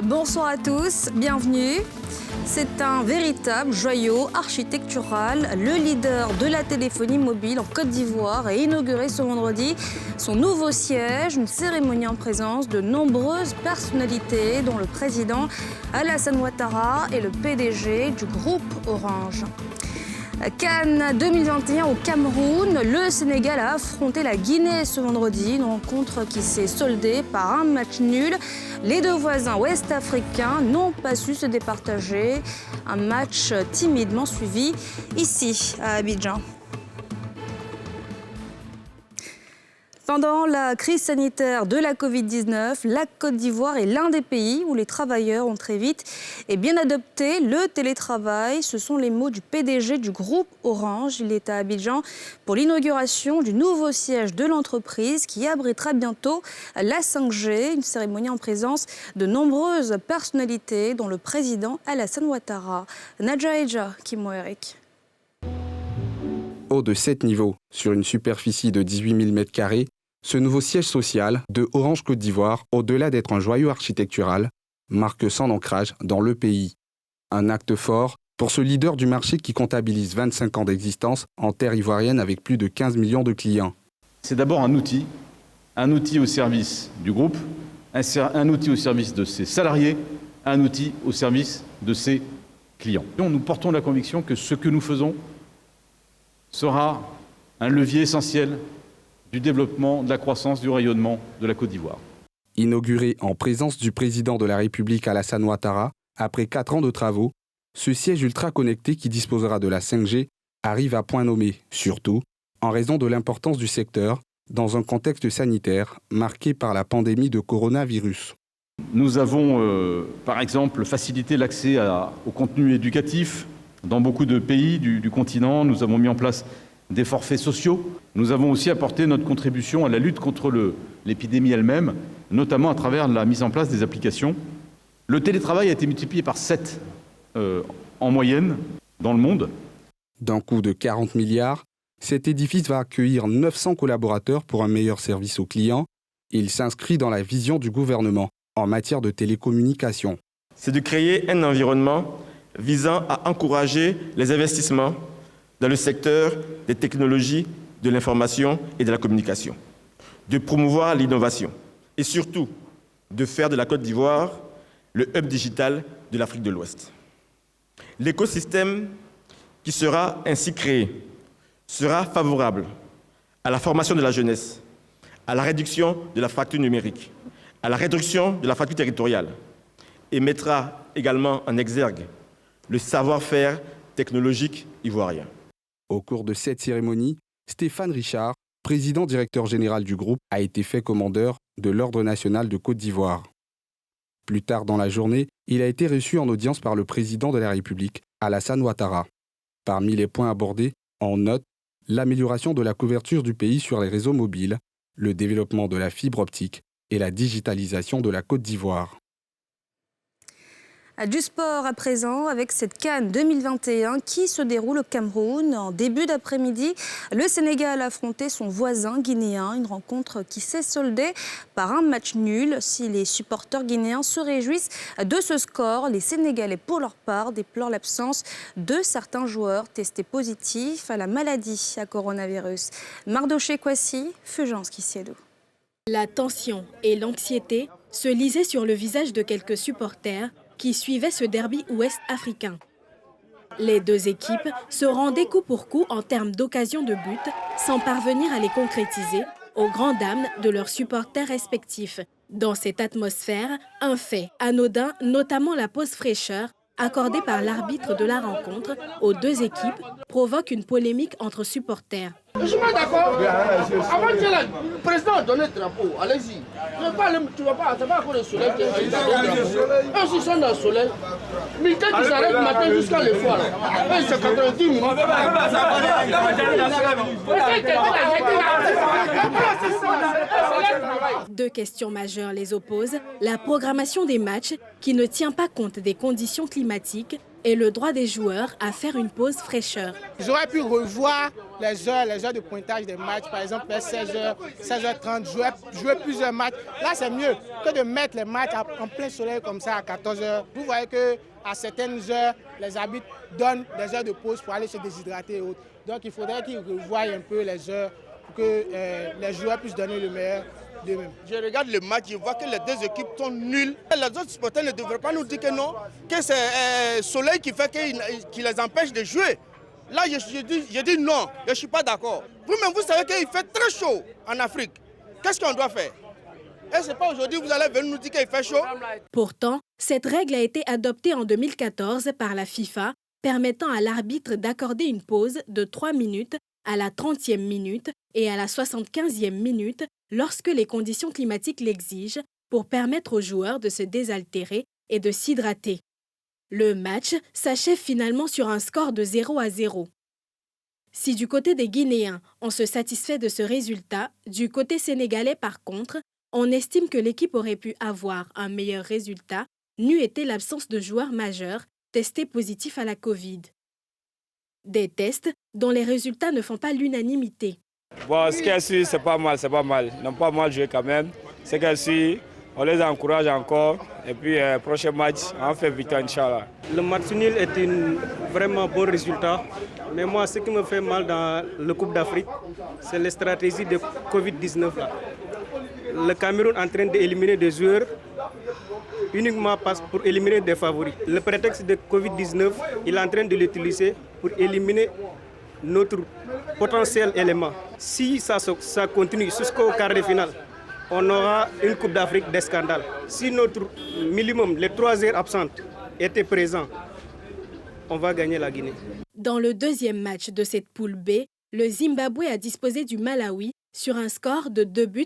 Bonsoir à tous, bienvenue. C'est un véritable joyau architectural. Le leader de la téléphonie mobile en Côte d'Ivoire a inauguré ce vendredi son nouveau siège, une cérémonie en présence de nombreuses personnalités, dont le président Alassane Ouattara et le PDG du groupe Orange. Cannes 2021 au Cameroun, le Sénégal a affronté la Guinée ce vendredi, une rencontre qui s'est soldée par un match nul. Les deux voisins ouest-africains n'ont pas su se départager. Un match timidement suivi ici à Abidjan. Pendant la crise sanitaire de la Covid-19, la Côte d'Ivoire est l'un des pays où les travailleurs ont très vite et bien adopté le télétravail. Ce sont les mots du PDG du groupe Orange. Il est à Abidjan pour l'inauguration du nouveau siège de l'entreprise qui abritera bientôt la 5G, une cérémonie en présence de nombreuses personnalités, dont le président Alassane Ouattara. Nadja Eja, Kimo Eric. Haut de 7 niveaux, sur une superficie de 18 000 m², ce nouveau siège social de Orange Côte d'Ivoire, au-delà d'être un joyau architectural, marque son ancrage dans le pays. Un acte fort pour ce leader du marché qui comptabilise 25 ans d'existence en terre ivoirienne avec plus de 15 millions de clients. C'est d'abord un outil au service du groupe, un outil au service de ses salariés, un outil au service de ses clients. Nous portons la conviction que ce que nous faisons sera un levier essentiel du développement, de la croissance, du rayonnement de la Côte d'Ivoire. Inauguré en présence du président de la République Alassane Ouattara, après 4 ans de travaux, ce siège ultra connecté qui disposera de la 5G arrive à point nommé, surtout en raison de l'importance du secteur dans un contexte sanitaire marqué par la pandémie de coronavirus. Nous avons, par exemple, facilité l'accès au contenu éducatif. Dans beaucoup de pays du continent, nous avons mis en place des forfaits sociaux. Nous avons aussi apporté notre contribution à la lutte contre l'épidémie elle-même, notamment à travers la mise en place des applications. Le télétravail a été multiplié par 7 en moyenne dans le monde. D'un coût de 40 milliards, cet édifice va accueillir 900 collaborateurs pour un meilleur service aux clients. Il s'inscrit dans la vision du gouvernement en matière de télécommunications. C'est de créer un environnement visant à encourager les investissements dans le secteur des technologies de l'information et de la communication, de promouvoir l'innovation et surtout de faire de la Côte d'Ivoire le hub digital de l'Afrique de l'Ouest. L'écosystème qui sera ainsi créé sera favorable à la formation de la jeunesse, à la réduction de la fracture numérique, à la réduction de la fracture territoriale et mettra également en exergue le savoir-faire technologique ivoirien. Au cours de cette cérémonie, Stéphane Richard, président directeur général du groupe, a été fait commandeur de l'Ordre national de Côte d'Ivoire. Plus tard dans la journée, il a été reçu en audience par le président de la République, Alassane Ouattara. Parmi les points abordés, on note l'amélioration de la couverture du pays sur les réseaux mobiles, le développement de la fibre optique et la digitalisation de la Côte d'Ivoire. Du sport à présent avec cette Cannes 2021 qui se déroule au Cameroun. En début d'après-midi, le Sénégal a affronté son voisin guinéen. Une rencontre qui s'est soldée par un match nul. Si les supporters guinéens se réjouissent de ce score, les Sénégalais pour leur part déplorent l'absence de certains joueurs testés positifs à la maladie à coronavirus. Mardoché Kwasi, Fulgence Kissiedo. La tension et l'anxiété se lisaient sur le visage de quelques supporters qui suivaient ce derby ouest-africain. Les deux équipes se rendaient coup pour coup en termes d'occasions de but, sans parvenir à les concrétiser, aux grandes dames de leurs supporters respectifs. Dans cette atmosphère, un fait anodin, notamment la pause fraîcheur, accordée par l'arbitre de la rencontre aux deux équipes, provoque une polémique entre supporters. Je suis pas d'accord. Avant que le président donne le drapeau, allez-y. Tu vas pas, c'est pas encore le soleil qui est là. Eux aussi sont dans le soleil. Mais quand ils s'arrêtent le matin jusqu'à le soir, c'est 90 minutes. Deux questions majeures les opposent, la programmation des matchs qui ne tient pas compte des conditions climatiques et le droit des joueurs à faire une pause fraîcheur. J'aurais pu revoir les heures de pointage des matchs, par exemple vers 16h, 16h30, jouer plusieurs matchs. Là, c'est mieux que de mettre les matchs en plein soleil comme ça à 14h. Vous voyez qu'à certaines heures, les arbitres donnent des heures de pause pour aller se déshydrater et autres. Donc il faudrait qu'ils revoient un peu les heures pour que les joueurs puissent donner le meilleur d'eux-mêmes. Je regarde le match, je vois que les deux équipes sont nulles. Les autres supporters ne devraient pas nous dire que non, que c'est le soleil qui fait qui les empêche de jouer. Là, je dis non, je ne suis pas d'accord. Vous-même, vous savez qu'il fait très chaud en Afrique. Qu'est-ce qu'on doit faire? Et ce n'est pas aujourd'hui que vous allez venir nous dire qu'il fait chaud. Pourtant, cette règle a été adoptée en 2014 par la FIFA, permettant à l'arbitre d'accorder une pause de 3 minutes à la 30e minute et à la 75e minute lorsque les conditions climatiques l'exigent pour permettre aux joueurs de se désaltérer et de s'hydrater. Le match s'achève finalement sur un score de 0-0. Si du côté des Guinéens, on se satisfait de ce résultat, du côté sénégalais par contre, on estime que l'équipe aurait pu avoir un meilleur résultat, n'eût été l'absence de joueurs majeurs testés positifs à la Covid. Des tests dont les résultats ne font pas l'unanimité. Bon, ce qu'elle suit, c'est pas mal. Ils n'ont pas mal joué quand même. Ce qu'elle suit, on les encourage encore. Et puis, prochain match, on fait victoire, Inch'Allah. Le match nul est un vraiment bon résultat. Mais moi, ce qui me fait mal dans le Coupe d'Afrique, c'est la stratégie de Covid-19. Là. Le Cameroun est en train d'éliminer des joueurs uniquement pour éliminer des favoris. Le prétexte de Covid-19, il est en train de l'utiliser pour éliminer notre potentiel élément. Si ça continue jusqu'au quart de finale, on aura une Coupe d'Afrique des scandales. Si notre minimum, les 3 heures absentes, étaient présents, on va gagner la Guinée. Dans le deuxième match de cette poule B, le Zimbabwe a disposé du Malawi sur un score de 2-1.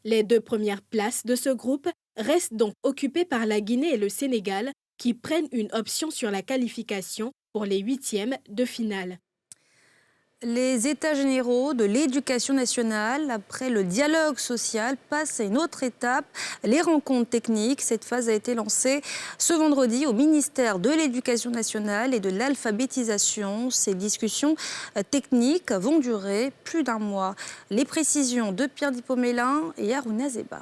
Les 2 premières places de ce groupe restent donc occupées par la Guinée et le Sénégal qui prennent une option sur la qualification pour les 8e de finale. Les États généraux de l'éducation nationale, après le dialogue social, passent à une autre étape, les rencontres techniques. Cette phase a été lancée ce vendredi au ministère de l'Éducation nationale et de l'alphabétisation. Ces discussions techniques vont durer plus d'1 mois. Les précisions de Pierre Dipomélin et Harouna Zeba.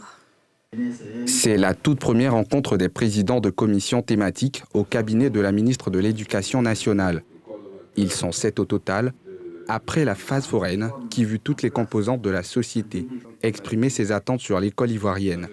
C'est la toute première rencontre des présidents de commissions thématiques au cabinet de la ministre de l'Éducation nationale. Ils sont 7 au total, après la phase foraine qui vit toutes les composantes de la société exprimer ses attentes sur l'école ivoirienne.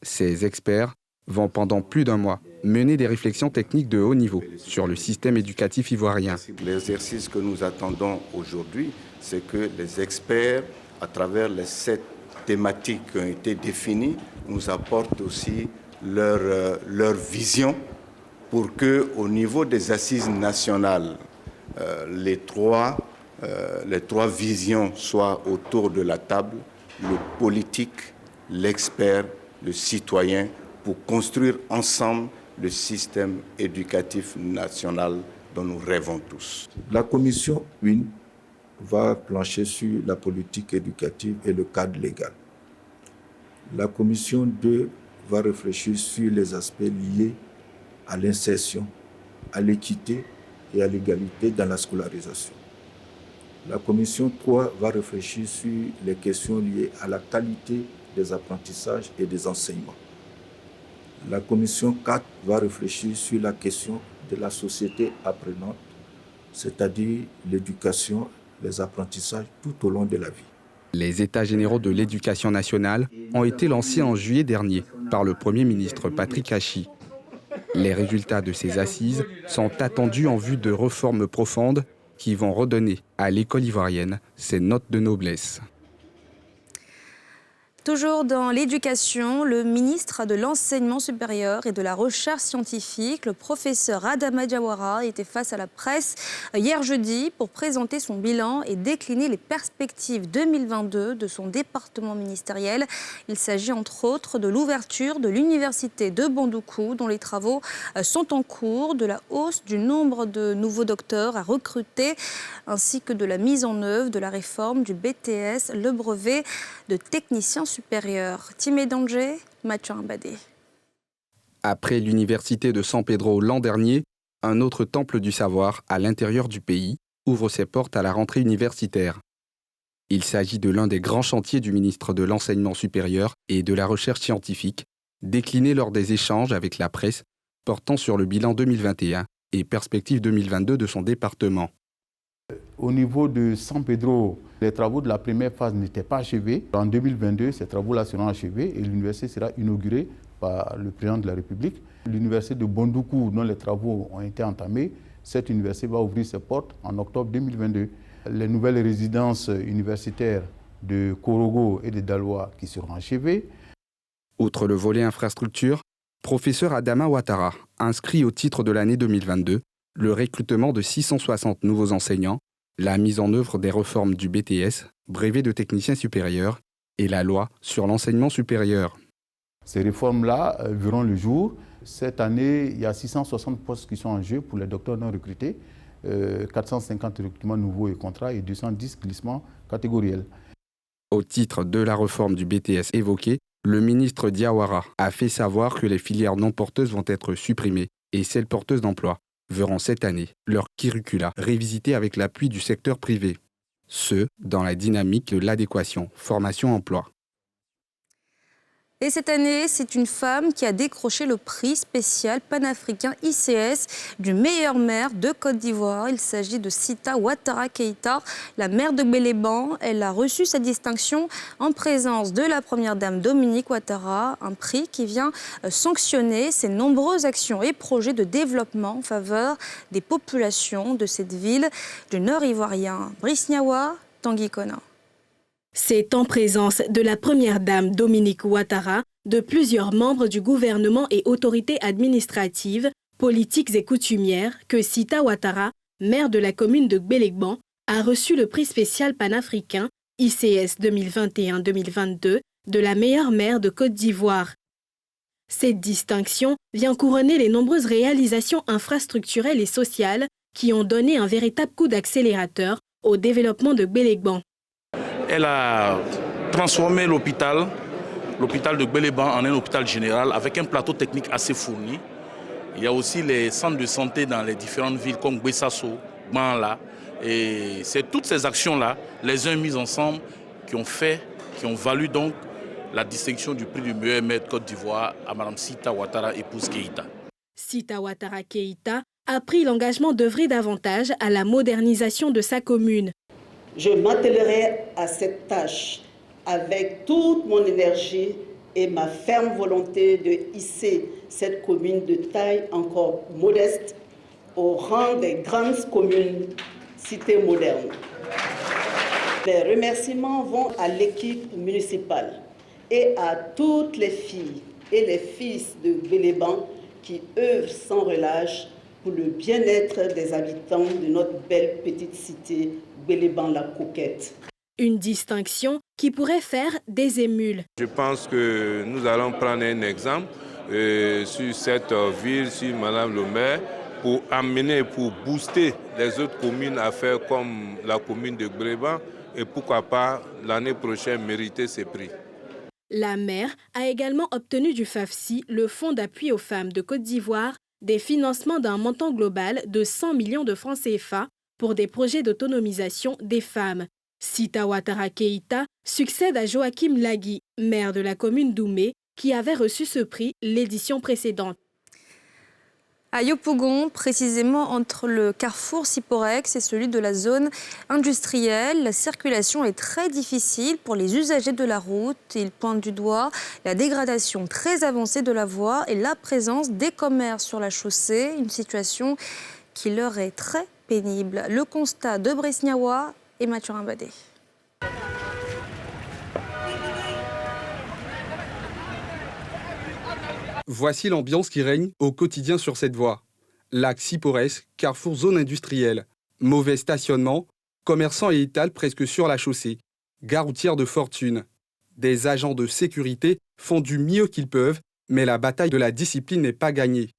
Ces experts vont pendant plus d'1 mois mener des réflexions techniques de haut niveau sur le système éducatif ivoirien. L'exercice que nous attendons aujourd'hui, c'est que les experts, à travers les 7 thématiques qui ont été définies, nous apportent aussi leur vision pour qu'au niveau des assises nationales, les trois visions soient autour de la table, le politique, l'expert, le citoyen, pour construire ensemble le système éducatif national dont nous rêvons tous. La commission 1 va plancher sur la politique éducative et le cadre légal. La commission 2 va réfléchir sur les aspects liés à l'insertion, à l'équité et à l'égalité dans la scolarisation. La commission 3 va réfléchir sur les questions liées à la qualité des apprentissages et des enseignements. La commission 4 va réfléchir sur la question de la société apprenante, c'est-à-dire l'éducation, les apprentissages tout au long de la vie. Les États généraux de l'éducation nationale ont été lancés en juillet dernier par le Premier ministre Patrick Hachi. Les résultats de ces assises sont attendus en vue de réformes profondes qui vont redonner à l'école ivoirienne ses notes de noblesse. Toujours dans l'éducation, le ministre de l'Enseignement supérieur et de la Recherche scientifique, le professeur Adama Diawara, était face à la presse hier jeudi pour présenter son bilan et décliner les perspectives 2022 de son département ministériel. Il s'agit entre autres de l'ouverture de l'université de Bandoukou, dont les travaux sont en cours, de la hausse du nombre de nouveaux docteurs à recruter, ainsi que de la mise en œuvre de la réforme du BTS, le brevet de technicien supérieur. Timé Danger, Mathieu Imbadé. Après l'université de San Pedro l'an dernier, un autre temple du savoir à l'intérieur du pays ouvre ses portes à la rentrée universitaire. Il s'agit de l'un des grands chantiers du ministre de l'Enseignement supérieur et de la Recherche scientifique, décliné lors des échanges avec la presse portant sur le bilan 2021 et perspectives 2022 de son département. Au niveau de San Pedro, les travaux de la première phase n'étaient pas achevés. En 2022, ces travaux-là seront achevés et l'université sera inaugurée par le président de la République. L'université de Bandoukou, dont les travaux ont été entamés, cette université va ouvrir ses portes en octobre 2022. Les nouvelles résidences universitaires de Korogo et de Daloa qui seront achevées. Outre le volet infrastructure, professeur Adama Ouattara inscrit au titre de l'année 2022 le recrutement de 660 nouveaux enseignants, la mise en œuvre des réformes du BTS, brevet de technicien supérieur, et la loi sur l'enseignement supérieur. Ces réformes-là verront le jour. Cette année, il y a 660 postes qui sont en jeu pour les docteurs non recrutés, 450 recrutements nouveaux et contrats et 210 glissements catégoriels. Au titre de la réforme du BTS évoquée, le ministre Diawara a fait savoir que les filières non porteuses vont être supprimées et celles porteuses d'emploi verront cette année leur curricula révisité avec l'appui du secteur privé. Ce, dans la dynamique de l'adéquation formation-emploi. Et cette année, c'est une femme qui a décroché le prix spécial panafricain ICS du meilleur maire de Côte d'Ivoire. Il s'agit de Sita Ouattara Keïta, la maire de Gbéléban. Elle a reçu sa distinction en présence de la première dame Dominique Ouattara, un prix qui vient sanctionner ses nombreuses actions et projets de développement en faveur des populations de cette ville du nord ivoirien. Brice Niawa, Tanguy Kona. C'est en présence de la première dame Dominique Ouattara, de plusieurs membres du gouvernement et autorités administratives, politiques et coutumières que Sita Ouattara, maire de la commune de Gbéléban, a reçu le prix spécial panafricain ICS 2021-2022 de la meilleure maire de Côte d'Ivoire. Cette distinction vient couronner les nombreuses réalisations infrastructurelles et sociales qui ont donné un véritable coup d'accélérateur au développement de Gbéléban. Elle a transformé l'hôpital de Gbéléban en un hôpital général avec un plateau technique assez fourni. Il y a aussi les centres de santé dans les différentes villes comme Gbessasso, Gbanla. Et c'est toutes ces actions-là, les uns mises ensemble, qui ont valu donc la distinction du prix du meilleur maire de Côte d'Ivoire à Mme Sita Ouattara, épouse Keïta. Sita Ouattara Keïta a pris l'engagement d'œuvrer davantage à la modernisation de sa commune. Je m'attellerai à cette tâche avec toute mon énergie et ma ferme volonté de hisser cette commune de taille encore modeste au rang des grandes communes cités modernes. Les remerciements vont à l'équipe municipale et à toutes les filles et les fils de Gbéléban qui œuvrent sans relâche pour le bien-être des habitants de notre belle petite cité Gbéléban-la-Coquette. Une distinction qui pourrait faire des émules. Je pense que nous allons prendre un exemple sur cette ville, sur Madame le maire, pour amener, pour booster les autres communes à faire comme la commune de Gbéléban et pourquoi pas l'année prochaine mériter ces prix. La maire a également obtenu du FAFSI, le Fonds d'appui aux femmes de Côte d'Ivoire, des financements d'un montant global de 100 millions de francs CFA pour des projets d'autonomisation des femmes. Sita Ouattara Keïta succède à Joachim Lagui, maire de la commune d'Oumé, qui avait reçu ce prix l'édition précédente. À Yopougon, précisément entre le carrefour Siporex et celui de la zone industrielle, la circulation est très difficile pour les usagers de la route. Ils pointent du doigt la dégradation très avancée de la voie et la présence des commerces sur la chaussée, une situation qui leur est très pénible. Le constat de Brice Niawa et Mathieu Imbadé. Voici l'ambiance qui règne au quotidien sur cette voie. Lac Sipores, carrefour zone industrielle. Mauvais stationnement, commerçants et étals presque sur la chaussée. Gare routière de fortune. Des agents de sécurité font du mieux qu'ils peuvent, mais la bataille de la discipline n'est pas gagnée.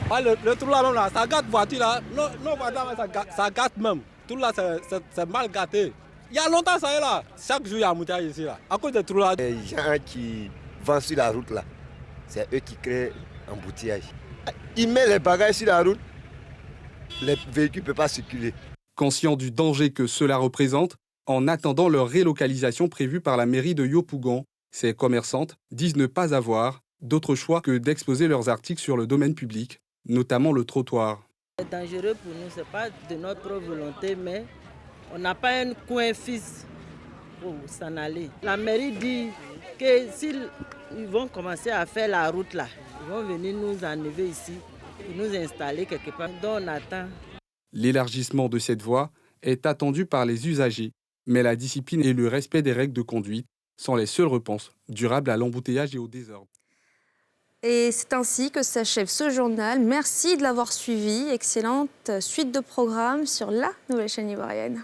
Le trou là, ça gâte voiture là. Non, madame, ça gâte même. Tout là, c'est mal gâté. Il y a longtemps ça est là. Chaque jour, il y a un embouteillage ici là. À cause des trous là. Les gens qui vont sur la route là, c'est eux qui créent embouteillage. Ils mettent les bagages sur la route, les véhicules ne peuvent pas circuler. Conscients du danger que cela représente, en attendant leur relocalisation prévue par la mairie de Yopougon, ces commerçantes disent ne pas avoir d'autre choix que d'exposer leurs articles sur le domaine public, notamment le trottoir. C'est dangereux pour nous, ce n'est pas de notre volonté, mais on n'a pas un coin fixe pour s'en aller. La mairie dit que s'ils vont commencer à faire la route là, ils vont venir nous enlever ici et nous installer quelque part. Donc on attend. L'élargissement de cette voie est attendu par les usagers, mais la discipline et le respect des règles de conduite sont les seules réponses durables à l'embouteillage et au désordre. Et c'est ainsi que s'achève ce journal. Merci de l'avoir suivi. Excellente suite de programmes sur la nouvelle chaîne ivoirienne.